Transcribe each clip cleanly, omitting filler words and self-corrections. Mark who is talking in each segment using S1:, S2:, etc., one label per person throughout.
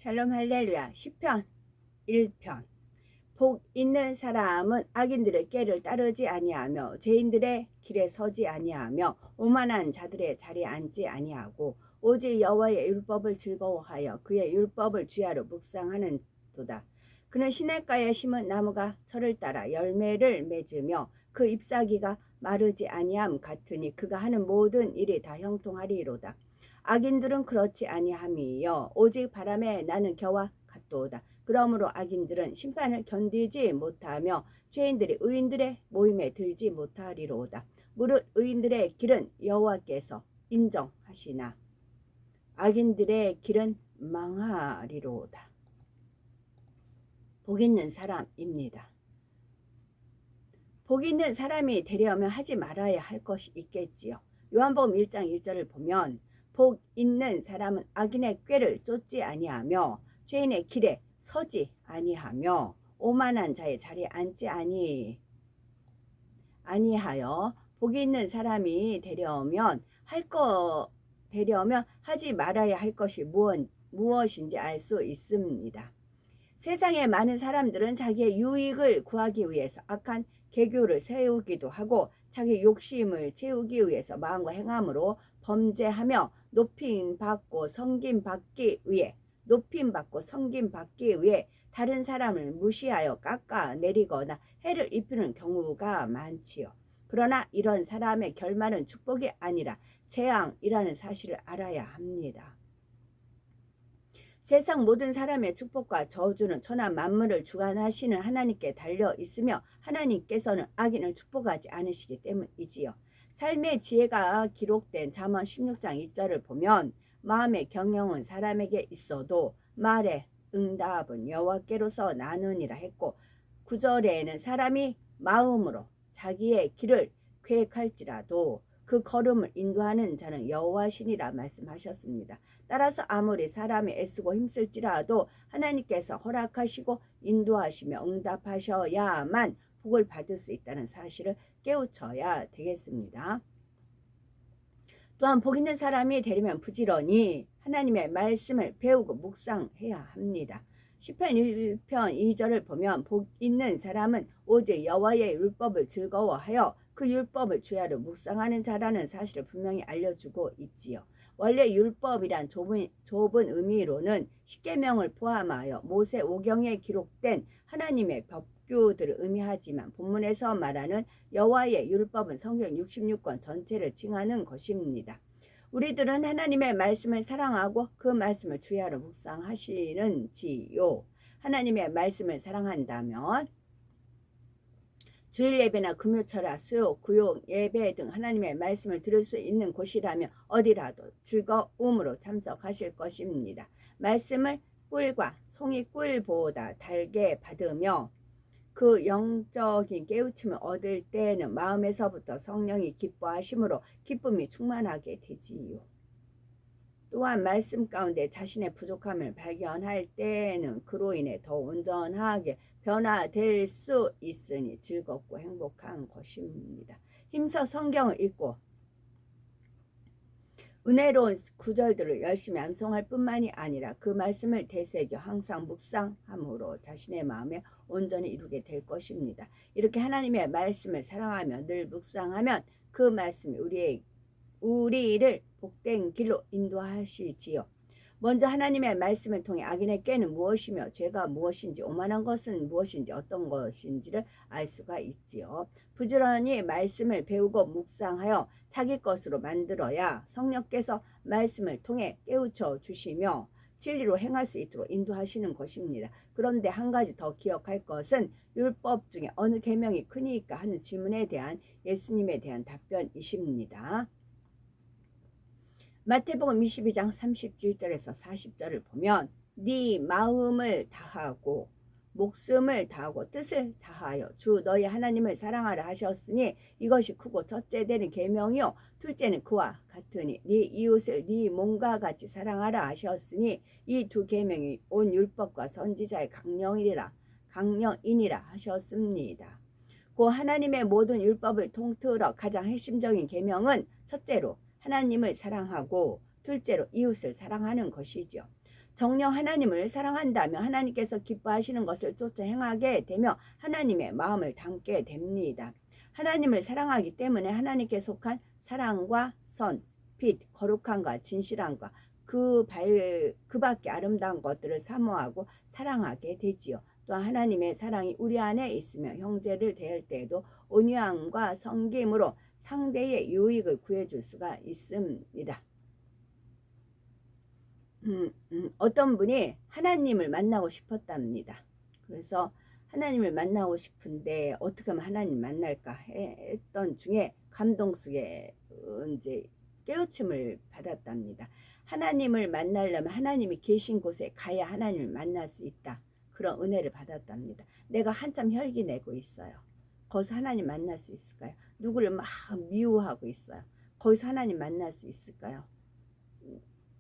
S1: 샬롬 할렐루야. 시편 1편. 복 있는 사람은 악인들의 꾀를 따르지 아니하며 죄인들의 길에 서지 아니하며 오만한 자들의 자리에 앉지 아니하고 오직 여호와의 율법을 즐거워하여 그의 율법을 주야로 묵상하는 도다. 그는 시냇가에 심은 나무가 철을 따라 열매를 맺으며 그 잎사귀가 마르지 아니함 같으니 그가 하는 모든 일이 다 형통하리로다. 악인들은 그렇지 아니함이여 오직 바람에 나는 겨와 같도다. 그러므로 악인들은 심판을 견디지 못하며 죄인들이 의인들의 모임에 들지 못하리로다. 무릇 의인들의 길은 여호와께서 인정하시나 악인들의 길은 망하리로다. 복 있는 사람입니다. 복 있는 사람이 되려면 하지 말아야 할 것이 있겠지요. 요한복음 1장 1절을 보면 복 있는 사람은 악인의 꾀를 쫓지 아니하며 죄인의 길에 서지 아니하며 오만한 자의 자리에 앉지 아니하여 복이 있는 사람이 되려면 하지 말아야 할 것이 무엇인지 알 수 있습니다. 세상의 많은 사람들은 자기의 유익을 구하기 위해서 악한 계교를 세우기도 하고 자기 욕심을 채우기 위해서 마음과 행함으로 범죄하며 높임받고 섬김받기 위해 다른 사람을 무시하여 깎아내리거나 해를 입히는 경우가 많지요. 그러나 이런 사람의 결말은 축복이 아니라 재앙이라는 사실을 알아야 합니다. 세상 모든 사람의 축복과 저주는 천하 만물을 주관하시는 하나님께 달려 있으며 하나님께서는 악인을 축복하지 않으시기 때문이지요. 삶의 지혜가 기록된 잠언 16장 2절을 보면 마음의 경영은 사람에게 있어도 말의 응답은 여호와께로서 나느니라 했고 9절에는 사람이 마음으로 자기의 길을 계획할지라도 그 걸음을 인도하는 자는 여호와시니라 말씀하셨습니다. 따라서 아무리 사람이 애쓰고 힘쓸지라도 하나님께서 허락하시고 인도하시며 응답하셔야만 복을 받을 수 있다는 사실을 깨우쳐야 되겠습니다. 또한 복 있는 사람이 되려면 부지런히 하나님의 말씀을 배우고 묵상해야 합니다. 시편 1편 2절을 보면 복 있는 사람은 오직 여호와의 율법을 즐거워하여 그 율법을 주야로 묵상하는 자라는 사실을 분명히 알려주고 있지요. 원래 율법이란 좁은 의미로는 십계명을 포함하여 모세 오경에 기록된 하나님의 법규들을 의미하지만 본문에서 말하는 여호와의 율법은 성경 66권 전체를 칭하는 것입니다. 우리들은 하나님의 말씀을 사랑하고 그 말씀을 주야로 묵상하시는지요. 하나님의 말씀을 사랑한다면 주일 예배나 금요철야 수요 구역 예배 등 하나님의 말씀을 들을 수 있는 곳이라면 어디라도 즐거움으로 참석하실 것입니다. 말씀을 꿀과 송이꿀보다 달게 받으며 그 영적인 깨우침을 얻을 때에는 마음에서부터 성령이 기뻐하심으로 기쁨이 충만하게 되지요. 또한 말씀 가운데 자신의 부족함을 발견할 때에는 그로 인해 더 온전하게 변화될 수 있으니 즐겁고 행복한 것입니다. 힘써 성경을 읽고 은혜로운 구절들을 열심히 암송할 뿐만이 아니라 그 말씀을 되새겨 항상 묵상함으로 자신의 마음에 온전히 이루게 될 것입니다. 이렇게 하나님의 말씀을 사랑하며 늘 묵상하면 그 말씀이 우리를 복된 길로 인도하시지요. 먼저 하나님의 말씀을 통해 악인의 꾀는 무엇이며 죄가 무엇인지 오만한 것은 무엇인지 어떤 것인지를 알 수가 있지요. 부지런히 말씀을 배우고 묵상하여 자기 것으로 만들어야 성령께서 말씀을 통해 깨우쳐 주시며 진리로 행할 수 있도록 인도하시는 것입니다. 그런데 한 가지 더 기억할 것은 율법 중에 어느 계명이 크니까 하는 질문에 대한 예수님에 대한 답변이십니다. 마태복음 22장 37절에서 40절을 보면 네 마음을 다하고 목숨을 다하고 뜻을 다하여 주 너희 하나님을 사랑하라 하셨으니 이것이 크고 첫째 되는 계명이요 둘째는 그와 같으니 네 이웃을 네 몸과 같이 사랑하라 하셨으니 이 두 계명이 온 율법과 선지자의 강령이니라 하셨습니다. 그 하나님의 모든 율법을 통틀어 가장 핵심적인 계명은 첫째로 하나님을 사랑하고 둘째로 이웃을 사랑하는 것이죠. 정녕 하나님을 사랑한다면 하나님께서 기뻐하시는 것을 쫓아 행하게 되며 하나님의 마음을 담게 됩니다. 하나님을 사랑하기 때문에 하나님께 속한 사랑과 선, 빛, 거룩함과 진실함과 그 밖에 아름다운 것들을 사모하고 사랑하게 되지요. 또한 하나님의 사랑이 우리 안에 있으며 형제를 대할 때에도 온유함과 섬김으로 상대의 유익을 구해줄 수가 있습니다. 어떤 분이 하나님을 만나고 싶었답니다. 그래서 하나님을 만나고 싶은데 어떻게 하면 하나님 만날까 했던 중에 감동 속에 이제 깨우침을 받았답니다. 하나님을 만나려면 하나님이 계신 곳에 가야 하나님을 만날 수 있다. 그런 은혜를 받았답니다. 내가 한참 혈기 내고 있어요. 거기서 하나님 만날 수 있을까요? 누구를 막 미워하고 있어요. 거기서 하나님 만날 수 있을까요?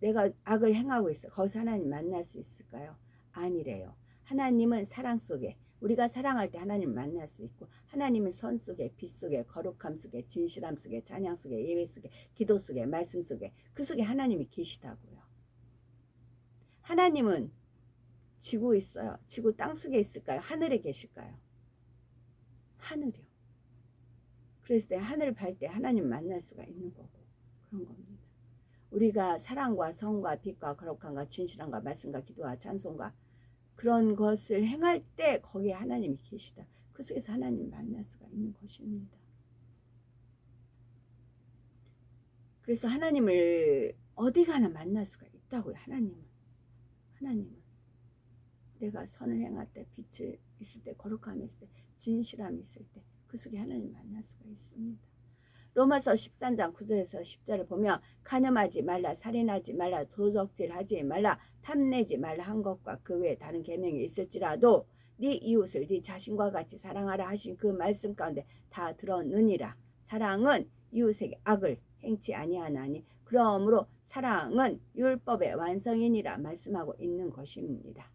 S1: 내가 악을 행하고 있어. 거기서 하나님 만날 수 있을까요? 아니래요. 하나님은 사랑 속에, 우리가 사랑할 때 하나님 만날 수 있고, 하나님은 선 속에, 빛 속에, 거룩함 속에, 진실함 속에, 찬양 속에, 예배 속에, 기도 속에, 말씀 속에, 그 속에 하나님이 계시다고요. 하나님은 지구 있어요. 지구 땅 속에 있을까요? 하늘에 계실까요? 하늘이요. 그래서 내 하늘을 밟을 때 하나님 만날 수가 있는 거고 그런 겁니다. 우리가 사랑과 성과 빛과 거룩함과 진실함과 말씀과 기도와 찬송과 그런 것을 행할 때 거기에 하나님이 계시다. 그 속에서 하나님 만날 수가 있는 것입니다. 그래서 하나님을 어디 가나 만날 수가 있다고요. 하나님은 내가 선을 행할 때, 빛을 있을 때, 거룩함이 있을 때, 진실함이 있을 때 그 속에 하나님 만날 수가 있습니다. 로마서 13장 9절에서 10절을 보면 간음하지 말라, 살인하지 말라, 도적질하지 말라, 탐내지 말라 한 것과 그 외에 다른 계명이 있을지라도 네 이웃을 네 자신과 같이 사랑하라 하신 그 말씀 가운데 다 들었느니라. 사랑은 이웃에게 악을 행치 아니하나니 그러므로 사랑은 율법의 완성이니라 말씀하고 있는 것입니다.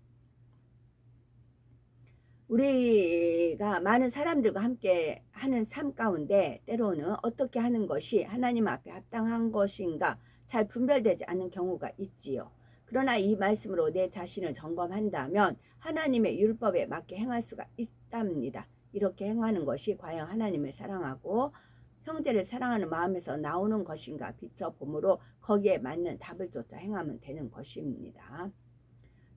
S1: 우리가 많은 사람들과 함께 하는 삶 가운데 때로는 어떻게 하는 것이 하나님 앞에 합당한 것인가 잘 분별되지 않는 경우가 있지요. 그러나 이 말씀으로 내 자신을 점검한다면 하나님의 율법에 맞게 행할 수가 있답니다. 이렇게 행하는 것이 과연 하나님을 사랑하고 형제를 사랑하는 마음에서 나오는 것인가 비춰보므로 거기에 맞는 답을 쫓아 행하면 되는 것입니다.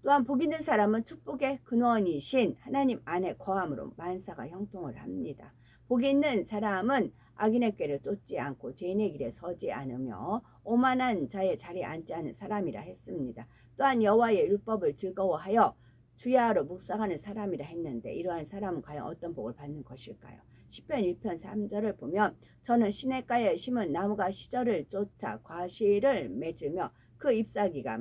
S1: 또한 복 있는 사람은 축복의 근원이신 하나님 안에 거함으로 만사가 형통을 합니다. 복 있는 사람은 악인의 꾀를 쫓지 않고 죄인의 길에 서지 않으며 오만한 자의 자리에 앉지 않은 사람이라 했습니다. 또한 여호와의 율법을 즐거워하여 주야로 묵상하는 사람이라 했는데 이러한 사람은 과연 어떤 복을 받는 것일까요? 시편 1편 3절을 보면 저는 시냇가에 심은 나무가 시절을 쫓아 과실을 맺으며 그 잎사귀가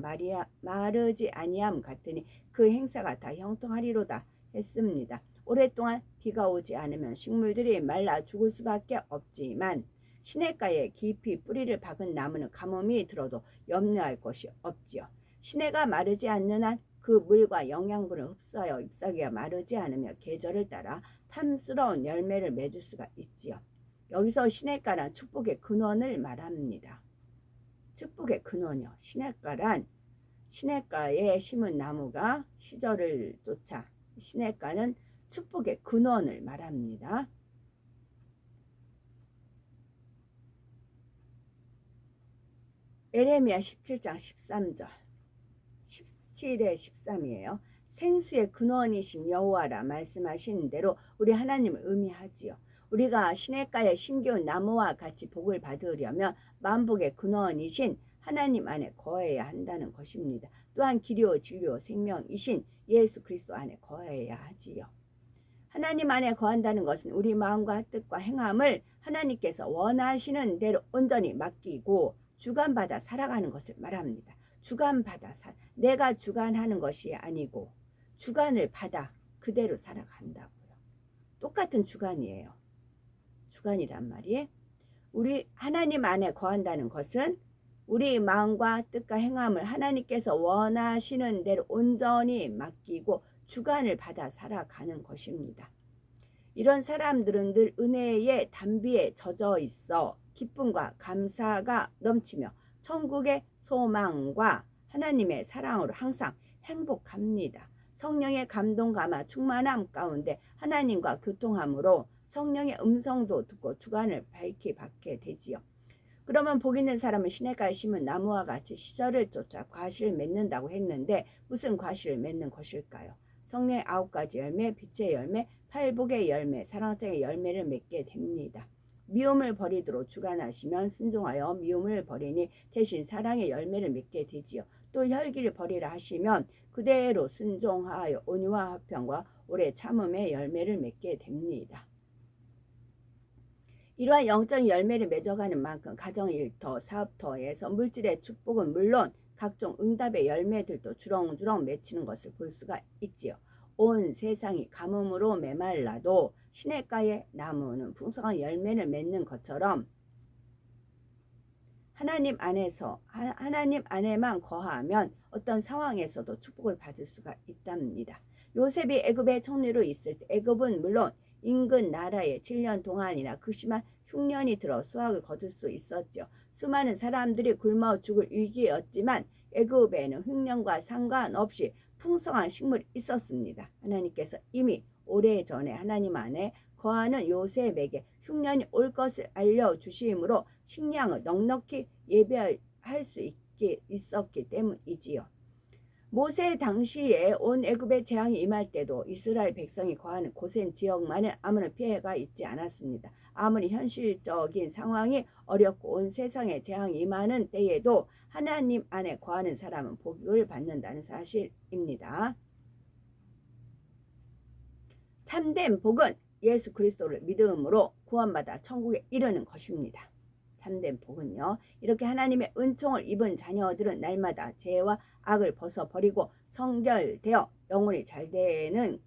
S1: 마르지 아니함 같으니 그 행사가 다 형통하리로다 했습니다. 오랫동안 비가 오지 않으면 식물들이 말라 죽을 수밖에 없지만 시냇가에 깊이 뿌리를 박은 나무는 가뭄이 들어도 염려할 것이 없지요. 시내가 마르지 않는 한 그 물과 영양분을 흡수하여 잎사귀가 마르지 않으며 계절을 따라 탐스러운 열매를 맺을 수가 있지요. 여기서 시냇가란 축복의 근원을 말합니다. 축복의 근원이요. 시냇가란 시냇가에 심은 나무가 시절을 쫓아 시냇가는 축복의 근원을 말합니다. 에레미야 17장 13절 17에 13이에요. 생수의 근원이신 여호와라 말씀하신 대로 우리 하나님을 의미하지요. 우리가 시냇가에 심겨온 나무와 같이 복을 받으려면 만복의 근원이신 하나님 안에 거해야 한다는 것입니다. 또한 길이요 진리요 생명이신 예수 그리스도 안에 거해야 하지요. 하나님 안에 거한다는 것은 우리 마음과 뜻과 행함을 하나님께서 원하시는 대로 온전히 맡기고 주관받아 살아가는 것을 말합니다. 주관받아 내가 주관하는 것이 아니고 주관을 받아 그대로 살아간다고요. 똑같은 주관이에요. 주관이란 말이에요. 우리 하나님 안에 거한다는 것은 우리 마음과 뜻과 행함을 하나님께서 원하시는 대로 온전히 맡기고 주관을 받아 살아가는 것입니다. 이런 사람들은 늘 은혜의 단비에 젖어 있어 기쁨과 감사가 넘치며 천국의 소망과 하나님의 사랑으로 항상 행복합니다. 성령의 감동 감화 충만함 가운데 하나님과 교통함으로 성령의 음성도 듣고 주관을 밝히 받게 되지요. 그러면 복 있는 사람은 시냇가에 심은 나무와 같이 시절을 쫓아 과실을 맺는다고 했는데 무슨 과실을 맺는 것일까요? 성령의 9가지 열매, 빛의 열매, 팔복의 열매, 사랑장의 열매를 맺게 됩니다. 미움을 버리도록 주관하시면 순종하여 미움을 버리니 대신 사랑의 열매를 맺게 되지요. 또 혈기를 버리라 하시면 그대로 순종하여 온유와 화평과 오래 참음의 열매를 맺게 됩니다. 이러한 영적인 열매를 맺어가는 만큼 가정 일터, 사업터에서 물질의 축복은 물론 각종 응답의 열매들도 주렁주렁 맺히는 것을 볼 수가 있지요. 온 세상이 가뭄으로 메말라도 시냇가의 나무는 풍성한 열매를 맺는 것처럼 하나님 안에만 거하면 어떤 상황에서도 축복을 받을 수가 있답니다. 요셉이 애굽의 총리로 있을 때 애굽은 물론 인근 나라에 7년 동안이나 극심한 흉년이 들어 수확을 거둘 수 있었죠. 수많은 사람들이 굶어 죽을 위기였지만 애굽에는 흉년과 상관없이 풍성한 식물이 있었습니다. 하나님께서 이미 오래전에 하나님 안에 거하는 요셉에게 흉년이 올 것을 알려주심으로 식량을 넉넉히 예배할 수 있었기 때문이지요. 모세 당시에 온 애굽의 재앙이 임할 때도 이스라엘 백성이 거하는 고센 지역만은 아무런 피해가 있지 않았습니다. 아무리 현실적인 상황이 어렵고 온 세상에 재앙이 임하는 때에도 하나님 안에 거하는 사람은 복을 받는다는 사실입니다. 참된 복은 예수 그리스도를 믿음으로 구원받아 천국에 이르는 것입니다. 참된 복은요. 이렇게 하나님의 은총을 입은 자녀들은 날마다 죄와 악을 벗어버리고 성결되어 영혼이 잘 되는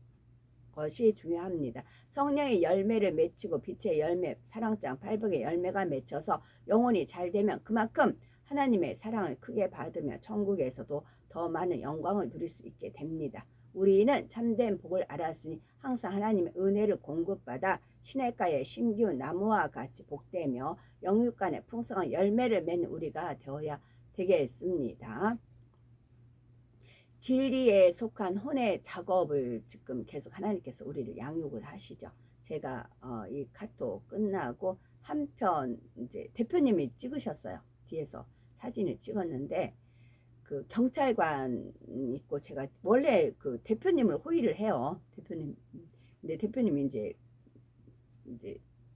S1: 것이 중요합니다. 성령의 열매를 맺히고 빛의 열매, 사랑장, 팔복의 열매가 맺혀서 영혼이 잘 되면 그만큼 하나님의 사랑을 크게 받으며 천국에서도 더 많은 영광을 누릴 수 있게 됩니다. 우리는 참된 복을 알았으니 항상 하나님의 은혜를 공급받아 시냇가에 심기운 나무와 같이 복되며 영육간에 풍성한 열매를 맺는 우리가 되어야 되겠습니다. 진리에 속한 혼의 작업을 지금 계속 하나님께서 우리를 양육을 하시죠. 제가 이 카톡 끝나고 한편 이제 대표님이 찍으셨어요. 뒤에서 사진을 찍었는데 그 경찰관 있고 제가 원래 그 대표님을 호의를 해요. 대표님. 근데 대표님이 이제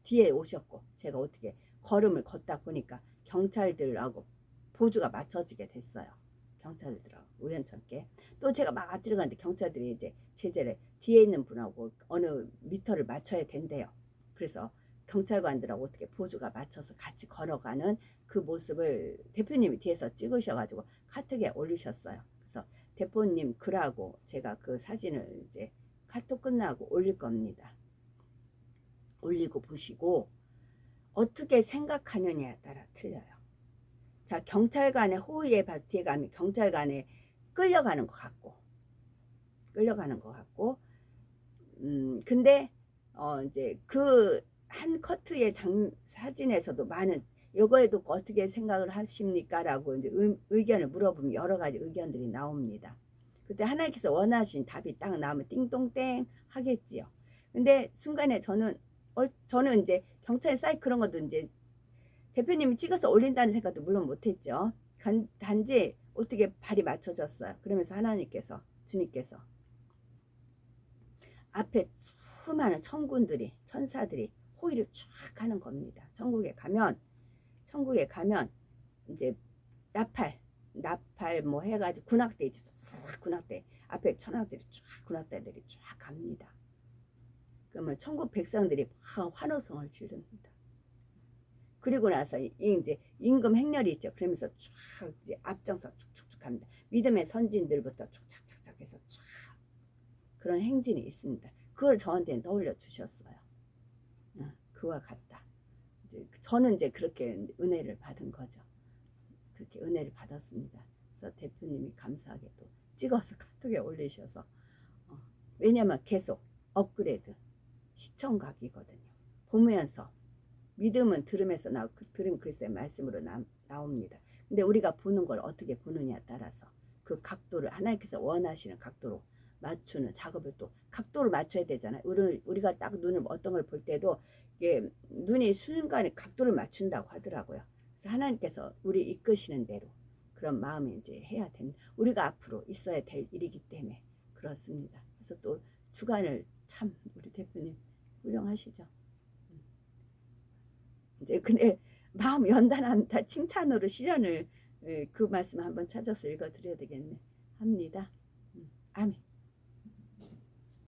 S1: 뒤에 오셨고 제가 어떻게 걸음을 걷다 보니까 경찰들하고 보조가 맞춰지게 됐어요. 경찰들하고 우연찮게. 또 제가 막 앞뒤로 가는데 경찰들이 이제 제재를 뒤에 있는 분하고 어느 미터를 맞춰야 된대요. 그래서 경찰관들하고 어떻게 보조가 맞춰서 같이 걸어가는 그 모습을 대표님이 뒤에서 찍으셔가지고 카톡에 올리셨어요. 그래서 대표님 글하고 제가 그 사진을 이제 카톡 끝나고 올릴 겁니다. 올리고 보시고 어떻게 생각하느냐에 따라 틀려요. 자, 경찰관의 호의에 봐서 뒤에 가면 경찰관에 끌려가는 것 같고 근데 이제 그 한 커트의 사진에서도 많은 이거에도 어떻게 생각을 하십니까? 라고 이제 의견을 물어보면 여러 가지 의견들이 나옵니다. 그때 하나님께서 원하신 답이 딱 나오면 띵동땡 하겠지요. 근데 순간에 저는 이제 경찰 사이트 그런 것도 이제 대표님이 찍어서 올린다는 생각도 물론 못했죠. 단지 어떻게 발이 맞춰졌어요. 그러면서 하나님께서 주님께서 앞에 수많은 천군들이 천사들이 호의를 쫙 하는 겁니다. 천국에 가면 이제 나팔 뭐 해가지고 군악대 있죠. 군악대 앞에 천하들이 쫙 군악대들이 쫙 갑니다. 그러면 천국 백성들이 환호성을 지릅니다. 그리고 나서 이제 임금 행렬이 있죠. 그러면서 쫙 이제 앞장서 쭉쭉쭉 갑니다. 믿음의 선진들부터 착착착착 해서 쫙 그런 행진이 있습니다. 그걸 저한테 떠올려 주셨어요. 그와 같다. 이제 저는 이제 그렇게 은혜를 받은 거죠. 그렇게 은혜를 받았습니다. 그래서 대표님이 감사하게도 찍어서 카톡에 올리셔서 왜냐면 계속 업그레이드 시청각이거든요. 보면서 믿음은 들음에서 들음 그리스도의 말씀으로 나옵니다. 근데 우리가 보는 걸 어떻게 보느냐에 따라서 그 각도를 하나님께서 원하시는 각도로 맞추는 작업을 또 각도를 맞춰야 되잖아요. 우리가 딱 눈을 어떤 걸 볼 때도 이게 눈이 순간에 각도를 맞춘다고 하더라고요. 그래서 하나님께서 우리 이끄시는 대로 그런 마음이 이제 해야 됩니다. 우리가 앞으로 있어야 될 일이기 때문에 그렇습니다. 그래서 또 주간을 참 우리 대표님 훌륭하시죠. 이제 근데 마음 연단합니다. 칭찬으로 실현을 그 말씀 한번 찾아서 읽어드려야 되겠네 합니다. 아멘.